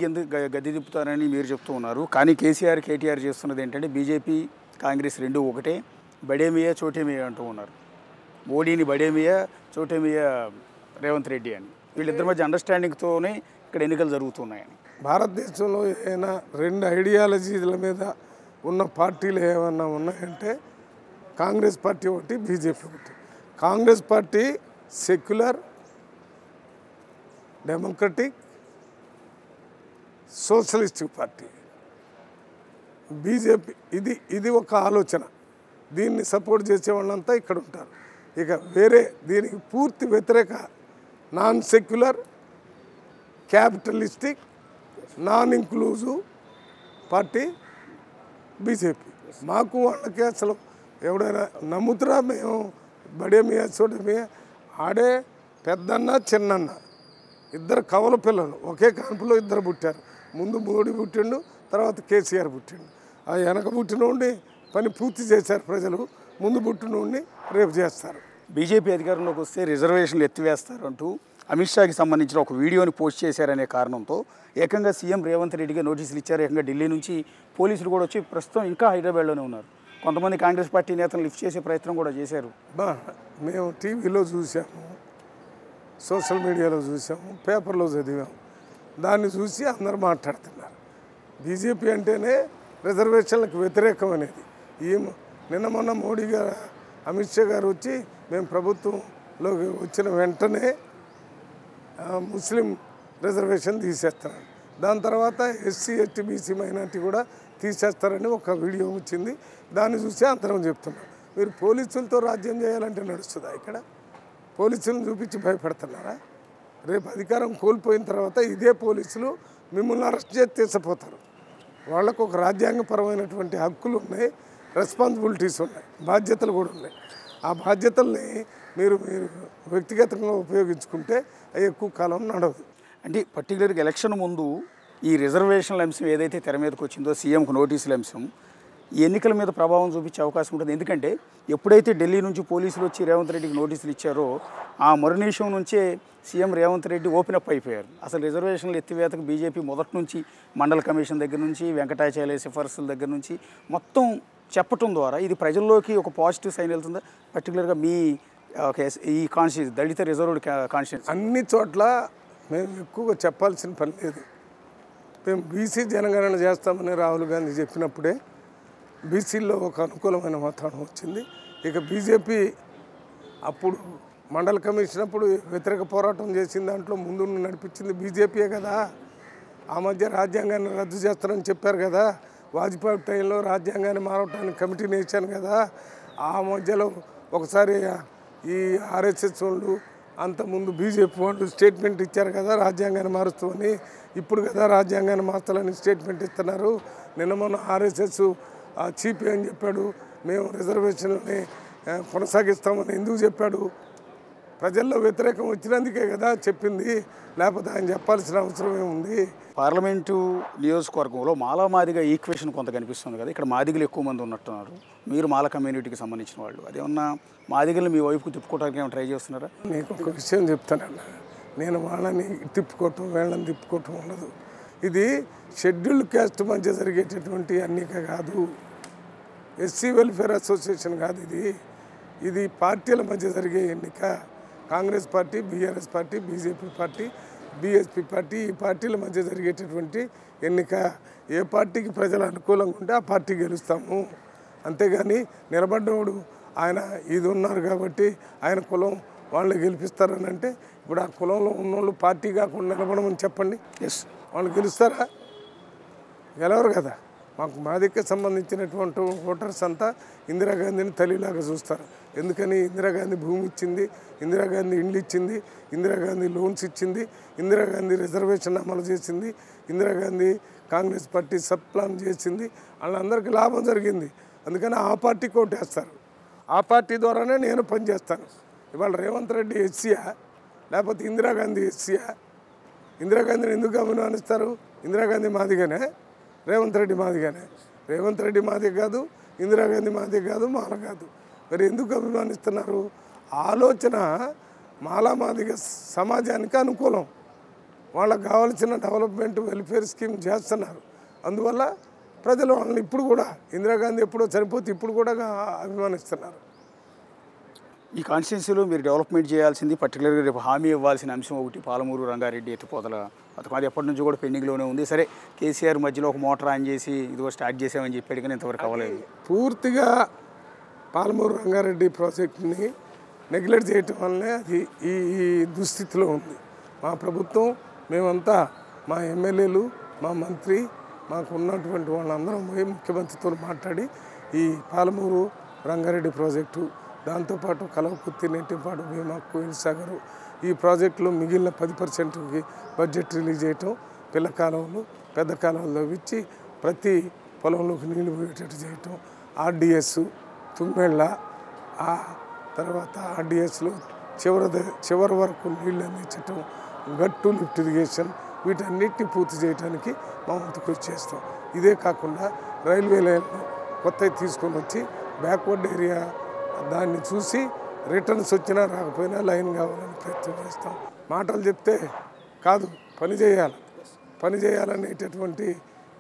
గద్దె దింపుతారని మీరు చెప్తూ ఉన్నారు. కానీ కేసీఆర్, కేటీఆర్ చేస్తున్నది ఏంటంటే బీజేపీ, కాంగ్రెస్ రెండు ఒకటే, బడేమియా చోటేమియా అంటూ ఉన్నారు. మోడీని బడేమియా, చోటేమియా రేవంత్ రెడ్డి అని. వీళ్ళిద్దరి మధ్య అండర్స్టాండింగ్తోనే ఇక్కడ ఎన్నికలు జరుగుతున్నాయని. భారతదేశంలో ఏమైనా 2 ఐడియాలజీల మీద ఉన్న పార్టీలు ఏమన్నా ఉన్నాయంటే కాంగ్రెస్ పార్టీ ఒకటి, బీజేపీ ఒకటి. Congress party secular, democratic, socialistic party. BJP ఇది ఒక ఆలోచన. దీన్ని సపోర్ట్ చేసే వాళ్ళంతా ఇక్కడ ఉంటారు. ఇక వేరే దీనికి పూర్తి వ్యతిరేక non secular, capitalistic, non inclusive party BJP. మాకు వాళ్ళకి అసలు ఎవడైనా నమ్ముతురా? మేము బడేమియా చోటమియా ఆడే పెద్దన్న చిన్నన్న ఇద్దరు కవల పిల్లలు ఒకే కాన్పులో ఇద్దరు పుట్టారు. ముందు మోడీ పుట్టిండు, తర్వాత కేసీఆర్ పుట్టిండు. ఆ వెనక పుట్టినోడిని పని పూర్తి చేశారు ప్రజలు, ముందు పుట్టినోడిని రేపు చేస్తారు. బీజేపీ అధికారంలోకి వస్తే రిజర్వేషన్లు ఎత్తివేస్తారు అంటూ అమిత్ షాకి సంబంధించిన ఒక వీడియోని పోస్ట్ చేశారనే కారణంతో ఏకంగా సీఎం రేవంత్ రెడ్డిగా నోటీసులు ఇచ్చారు. ఏకంగా ఢిల్లీ నుంచి పోలీసులు కూడా వచ్చి ప్రస్తుతం ఇంకా హైదరాబాద్లోనే ఉన్నారు. కొంతమంది కాంగ్రెస్ పార్టీ నేతలు లిఫ్ట్ చేసే ప్రయత్నం కూడా చేశారు. మేము టీవీలో చూసాము, సోషల్ మీడియాలో చూసాము, పేపర్లో చదివాము. దాన్ని చూసి అందరూ మాట్లాడుతున్నారు. బీజేపీ అంటేనే రిజర్వేషన్లకు వ్యతిరేకం అనేది. నిన్న మొన్న మోడీ గారు, అమిత్ షా గారు వచ్చి మేము ప్రభుత్వంలోకి వచ్చిన వెంటనే ముస్లిం రిజర్వేషన్ తీసేస్తారని, దాని తర్వాత ఎస్సీ, ఎస్టీ, బీసీ మైనార్టీ కూడా తీసేస్తారని ఒక వీడియో వచ్చింది. దాన్ని చూసి అందరం చెప్తున్నాం. మీరు పోలీసులతో రాజ్యం చేయాలంటే నడుస్తుందా? ఇక్కడ పోలీసులను చూపించి భయపెడుతున్నారా? రేపు అధికారం కోల్పోయిన తర్వాత ఇదే పోలీసులు మిమ్మల్ని అరెస్ట్ చేసి తీసుకుపోతారు. వాళ్ళకు ఒక రాజ్యాంగపరమైనటువంటి హక్కులు ఉన్నాయి, రెస్పాన్సిబిలిటీస్ ఉన్నాయి, బాధ్యతలు కూడా ఉన్నాయి. ఆ బాధ్యతల్ని మీరు వ్యక్తిగతంగా ఉపయోగించుకుంటే అవి ఎక్కువ కాలం నడవదు. అంటే పర్టికులర్గా ఎలక్షన్ ముందు ఈ రిజర్వేషన్ల అంశం ఏదైతే తెర మీదకి వచ్చిందో, సీఎంకు నోటీసుల అంశం ఈ ఎన్నికల మీద ప్రభావం చూపించే అవకాశం ఉంటుంది. ఎందుకంటే ఎప్పుడైతే ఢిల్లీ నుంచి పోలీసులు వచ్చి రేవంత్ రెడ్డికి నోటీసులు ఇచ్చారో ఆ మరునిమిషం నుంచే CM Revanth Reddy open up అయిపోయారు. అసలు రిజర్వేషన్లు ఎత్తివేతకు బీజేపీ మొదటి నుంచి మండల కమిషన్ దగ్గర నుంచి, వెంకటాచల సిఫార్సుల దగ్గర నుంచి మొత్తం చెప్పటం ద్వారా ఇది ప్రజల్లోకి ఒక పాజిటివ్ సైన్ వెళ్తుందా? పర్టికులర్గా మీ ఈ కాన్స్టిట్యూన్స్, దళిత రిజర్వ్డ్ కాన్స్టిట్యూన్స్ అన్ని చోట్ల మేము ఎక్కువగా చెప్పాల్సిన పని లేదు. మేము బీసీ జనగణన చేస్తామని రాహుల్ గాంధీ చెప్పినప్పుడే బీసీల్లో ఒక అనుకూలమైన వాతావరణం వచ్చింది. ఇక బీజేపీ అప్పుడు మండల కమిషన్ అప్పుడు వ్యతిరేక పోరాటం చేసిన దాంట్లో ముందు నడిపించింది బీజేపీయే కదా. ఆ మధ్య రాజ్యాంగాన్ని రద్దు చేస్తారని చెప్పారు కదా. వాజ్పేయి టైంలో రాజ్యాంగాన్ని మారవటానికి కమిటీని వేసాను కదా. ఆ మధ్యలో ఒకసారి ఈ ఆర్ఎస్ఎస్ వాళ్ళు, అంతకుముందు బీజేపీ వాళ్ళు స్టేట్మెంట్ ఇచ్చారు కదా రాజ్యాంగాన్ని మారుస్తామని. ఇప్పుడు కదా రాజ్యాంగాన్ని మార్చాలని స్టేట్మెంట్ ఇస్తున్నారు. నిన్న మొన్న ఆర్ఎస్ఎస్ చీఫ్ అని చెప్పాడు, మేము రిజర్వేషన్ని కొనసాగిస్తామని ఎందుకు చెప్పాడు? ప్రజల్లో వ్యతిరేకం వచ్చినందుకే కదా చెప్పింది, లేకపోతే ఆయన చెప్పాల్సిన అవసరం ఏముంది? పార్లమెంటు నియోజకవర్గంలో మాలామాదిగా ఈక్వేషన్ కొంత కనిపిస్తుంది కదా, ఇక్కడ మాదిగలు ఎక్కువ మంది ఉన్నట్టున్నారు, మీరు మాల కమ్యూనిటీకి సంబంధించిన వాళ్ళు, అదేమన్నా మాదిగలు మీ వైపుకు తిప్పుకోవడానికి ఏమైనా ట్రై చేస్తున్నారా? నీకు ఒక విషయం చెప్తానన్న, నేను వాళ్ళని తిప్పుకోవటం వీళ్ళని తిప్పుకోవటం ఉండదు. ఇది షెడ్యూల్డ్ క్యాస్ట్ మధ్య జరిగేటటువంటి ఎన్నిక కాదు, ఎస్సీ వెల్ఫేర్ అసోసియేషన్ కాదు, ఇది పార్టీల మధ్య జరిగే ఎన్నిక. Congress party, BRS party, BJP party, BSP party, ఈ పార్టీల మధ్య జరిగేటటువంటి ఎన్నిక. ఏ పార్టీకి ప్రజలు అనుకూలంగా ఉంటే ఆ పార్టీ గెలుస్తాము. అంతేగాని నిలబడ్డవాడు ఆయన ఇది ఉన్నారు కాబట్టి ఆయన కులం వాళ్ళు గెలిపిస్తారని అంటే, ఇప్పుడు ఆ కులంలో ఉన్నోళ్ళు పార్టీ కాకుండా నిలబడమని చెప్పండి, ఎస్ వాళ్ళు గెలుస్తారా? గెలవరు కదా. మాకు మాదికి సంబంధించినటువంటి ఓటర్స్ అంతా ఇందిరాగాంధీని తల్లిలాగా చూస్తారు. ఎందుకని? ఇందిరాగాంధీ భూమి ఇచ్చింది, ఇందిరాగాంధీ ఇండ్లు ఇచ్చింది, ఇందిరాగాంధీ లోన్స్ ఇచ్చింది, ఇందిరాగాంధీ రిజర్వేషన్ అమలు చేసింది, Indira Gandhi Congress party sub plan చేసింది, వాళ్ళందరికీ లాభం జరిగింది. అందుకని ఆ పార్టీకి ఓటేస్తారు. ఆ పార్టీ ద్వారానే నేను పనిచేస్తాను. ఇవాళ రేవంత్ రెడ్డి ఎస్సీయా లేకపోతే ఇందిరాగాంధీ ఎస్సీయా? ఇందిరాగాంధీని ఎందుకు అభిమానిస్తారు? ఇందిరాగాంధీ మాదిగానే, రేవంత్ రెడ్డి మాదిగానే. రేవంత్ రెడ్డి మాది కాదు, ఇందిరాగాంధీ మాది కాదు, మాల కాదు. మరి ఎందుకు అభిమానిస్తున్నారు? ఆలోచన మాలామాదిగ సమాజానికి అనుకూలం, వాళ్ళకు కావాల్సిన డెవలప్మెంట్ వెల్ఫేర్ స్కీమ్ చేస్తున్నారు. అందువల్ల ప్రజలు వాళ్ళని ఇప్పుడు కూడా ఇందిరాగాంధీ ఎప్పుడో చనిపోతే ఇప్పుడు కూడా అభిమానిస్తున్నారు. ఈ కాన్స్టిట్యున్సీలో మీరు డెవలప్మెంట్ చేయాల్సింది, పర్టికులర్గా రేపు హామీ ఇవ్వాల్సిన అంశం ఒకటి పాలమూరు రంగారెడ్డి ఎత్తిపోతల పథకం. అది ఎప్పటి నుంచి కూడా పెండింగ్లోనే ఉంది. సరే, కేసీఆర్ మధ్యలో ఒక మోటార్ ఆన్ చేసి ఇదిగో స్టార్ట్ చేసామని చెప్పాడు, కానీ ఇంతవరకు అవ్వలేదు. పూర్తిగా పాలమూరు రంగారెడ్డి ప్రాజెక్టుని నెగ్లెక్ట్ చేయటం వల్లనే అది ఈ దుస్థితిలో ఉంది. మా ప్రభుత్వం, మేమంతా, మా ఎమ్మెల్యేలు, మా మంత్రి, మాకు ఉన్నటువంటి వాళ్ళందరం పోయి ముఖ్యమంత్రితో మాట్లాడి ఈ పాలమూరు రంగారెడ్డి ప్రాజెక్టు, దాంతోపాటు కలవకుర్తి, నెట్టిపాడు, భీమా, కోయిల్ సాగరు, ఈ ప్రాజెక్టులో మిగిలిన 10%కి బడ్జెట్ రిలీజ్ చేయటం, పిల్ల కాలువలు పెద్ద కాలువలు తవ్వించి ప్రతి పొలంలోకి నీళ్లు పోయేటట్టు చేయటం, ఆర్డిఎస్ తుమ్మెళ్ళ, ఆ తర్వాత ఆర్డిఎస్లో చివరి వరకు నీళ్ళు అందించటం, గట్టు లిఫ్ట్ ఇరిగేషన్, వీటన్నిటిని పూర్తి చేయడానికి మా వంతు కృషి చేస్తాం. ఇదే కాకుండా రైల్వే లైన్లో కొత్తవి తీసుకొని వచ్చి బ్యాక్వర్డ్ ఏరియా దాన్ని చూసి రిటర్న్స్ వచ్చినా రాకపోయినా లైన్ కావాలని ప్రయత్నం చేస్తాం. మాటలు చెప్తే కాదు, పని చేయాలి. పని చేయాలనేటటువంటి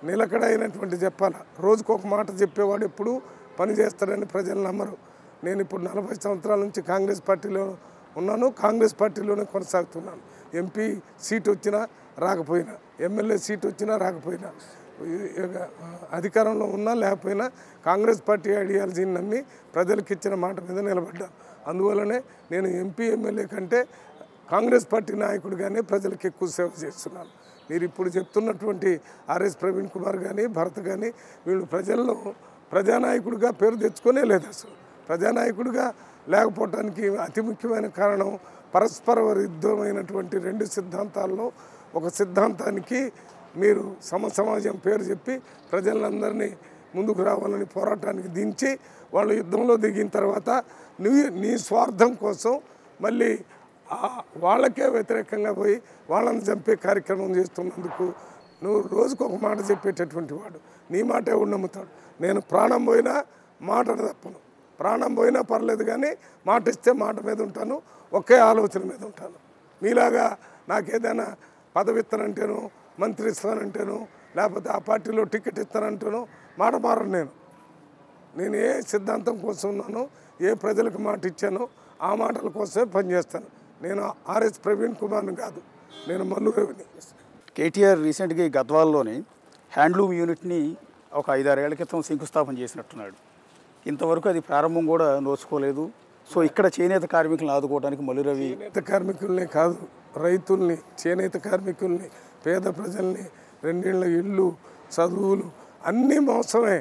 నిలకడైనటువంటి చెప్పాలి. రోజుకు ఒక మాట చెప్పేవాడు ఎప్పుడు పని చేస్తాడని ప్రజలు నమ్మరు. నేను ఇప్పుడు 40 సంవత్సరాల నుంచి కాంగ్రెస్ పార్టీలో ఉన్నాను, కాంగ్రెస్ పార్టీలోనే కొనసాగుతున్నాను. ఎంపీ సీట్ వచ్చినా రాకపోయినా, ఎమ్మెల్యే సీట్ వచ్చినా రాకపోయినా, అధికారంలో ఉన్నా లేకపోయినా కాంగ్రెస్ పార్టీ ఐడియాలజీని నమ్మి ప్రజలకు ఇచ్చిన మాట మీద నిలబడ్డాను. అందువల్లనే నేను ఎంపీ ఎమ్మెల్యే కంటే కాంగ్రెస్ పార్టీ నాయకుడిగానే ప్రజలకు ఎక్కువ సేవ చేస్తున్నాను. మీరు ఇప్పుడు చెప్తున్నటువంటి ఆర్ఎస్ ప్రవీణ్ కుమార్ కానీ, భరత్ కానీ, వీళ్ళు ప్రజల్లో ప్రజానాయకుడిగా పేరు తెచ్చుకోనే లేదు. అసలు ప్రజానాయకుడిగా లేకపోవటానికి అతి ముఖ్యమైన కారణం పరస్పర విరుద్ధమైనటువంటి 2 సిద్ధాంతాల్లో ఒక సిద్ధాంతానికి మీరు సమాజం పేరు చెప్పి ప్రజలందరినీ ముందుకు రావాలని పోరాటానికి దించి వాళ్ళు యుద్ధంలో దిగిన తర్వాత నీ స్వార్థం కోసం మళ్ళీ వాళ్ళకే వ్యతిరేకంగా పోయి వాళ్ళని చంపే కార్యక్రమం చేస్తున్నందుకు నువ్వు రోజుకు ఒక మాట చెప్పేటటువంటి వాడు, నీ మాటే నమ్ముతాడు. నేను ప్రాణం పోయినా మాట తప్పను, ప్రాణం పోయినా పర్లేదు, కానీ మాట ఇస్తే మాట మీద ఉంటాను, ఒకే ఆలోచన మీద ఉంటాను. మీలాగా నాకేదైనా పదవి ఇస్తానంటేనో, మంత్రి ఇస్తానంటేనో, లేకపోతే ఆ పార్టీలో టికెట్ ఇస్తానంటేనో మాట మారను. నేను ఏ సిద్ధాంతం కోసం ఉన్నానో, ఏ ప్రజలకు మాట ఇచ్చానో ఆ మాటల కోసమే పనిచేస్తాను. నేను ఆర్ఎస్ ప్రవీణ్ కుమార్ని కాదు, నేను మల్లు రవిని. కేటీఆర్ రీసెంట్గా గద్వాల్లోని హ్యాండ్లూమ్ యూనిట్ని ఒక 5-6 ఏళ్ల క్రితం శంకుస్థాపన చేసినట్టున్నాడు. ఇంతవరకు అది ప్రారంభం కూడా నోచుకోలేదు. సో ఇక్కడ చేనేత కార్మికులను ఆదుకోవడానికి మల్లు రవి చేనేత కార్మికుల్నే కాదు, రైతుల్ని, చేనేత కార్మికుల్ని, పేద ప్రజల్ని, 2 ఇళ్ళ ఇళ్ళు, చదువులు అన్నీ మోసమే.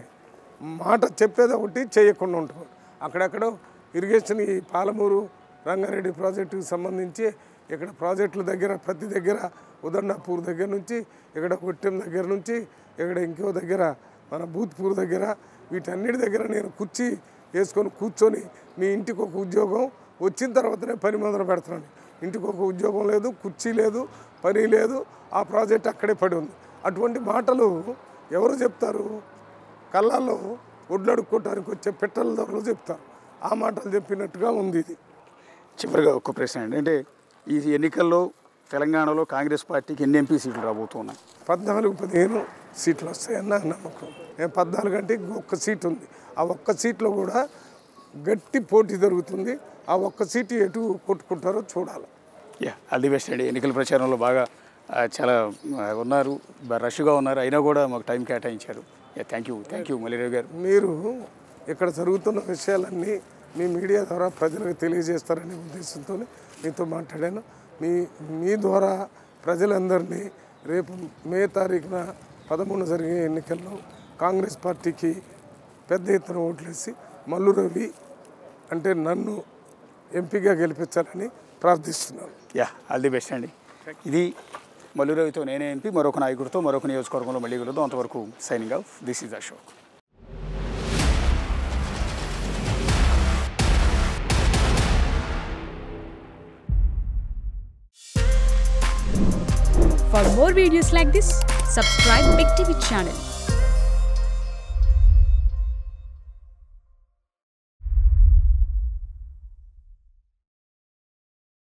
మాట చెప్పేది ఒకటి, చేయకుండా ఉంటాం. అక్కడెక్కడో ఇరిగేషన్, ఈ పాలమూరు రంగారెడ్డి ప్రాజెక్టుకి సంబంధించి ఇక్కడ ప్రాజెక్టుల దగ్గర ప్రతి దగ్గర ఉదండాపూర్ దగ్గర నుంచి, ఇక్కడ కొట్టెం దగ్గర నుంచి, ఇక్కడ ఇంకో దగ్గర మన భూత్పూర్ దగ్గర, వీటన్నిటి దగ్గర నేను కుర్చీ వేసుకొని కూర్చొని మీ ఇంటికి ఒక ఉద్యోగం, వచ్చిన తర్వాతనే పని మొదలు పెడతాను. ఇంటికి ఒక ఉద్యోగం లేదు, కుర్చీ లేదు, పని లేదు, ఆ ప్రాజెక్ట్ అక్కడే పడి ఉంది. అటువంటి మాటలు ఎవరు చెప్తారు? కళ్ళల్లో ఒడ్లు అడుక్కోవటానికి వచ్చే పెట్టల ధరలు చెప్తారు. ఆ మాటలు చెప్పినట్టుగా ఉంది ఇది. చివరిగా ఒక్క ప్రశ్న అండి, అంటే ఈ ఎన్నికల్లో తెలంగాణలో కాంగ్రెస్ పార్టీకి ఎన్ని ఎంపీ సీట్లు రాబోతున్నాయి? 14-15 సీట్లు వస్తాయన్న నమ్మకం. 14 అంటే ఒక్క సీటు ఉంది. ఆ ఒక్క సీట్లో కూడా గట్టి పోటీ జరుగుతుంది. ఆ ఒక్క సీటు ఎటు కొట్టుకుంటారో చూడాలి. ఆల్ ది బెస్ట్ అండి. ఎన్నికల ప్రచారంలో బాగా చాలా ఉన్నారు, రష్గా ఉన్నారు, అయినా కూడా మాకు టైం కేటాయించారు. థ్యాంక్ యూ మల్లిరావు గారు. మీరు ఇక్కడ జరుగుతున్న విషయాలన్నీ మీ మీడియా ద్వారా ప్రజలకు తెలియజేస్తారనే ఉద్దేశంతో మీతో మాట్లాడాను. మీ ద్వారా ప్రజలందరినీ రేపు మే తారీఖున 13 జరిగే ఎన్నికల్లో కాంగ్రెస్ పార్టీకి పెద్ద ఎత్తున ఓట్లేసి మల్లు రవి అంటే నన్ను ఎంపీగా గెలిపించాలని ప్రార్థిస్తున్నాను. ఆల్ ది బెస్ట్ అండి. ఇది మల్లు రవితో నేనే ఎంపీ, మరొక నాయకుడితో మరొక నియోజకవర్గంలో మళ్ళీ కలుద్దాం. అంతవరకు signing off. This is Ashok. For more videos like this, subscribe Big TV channel.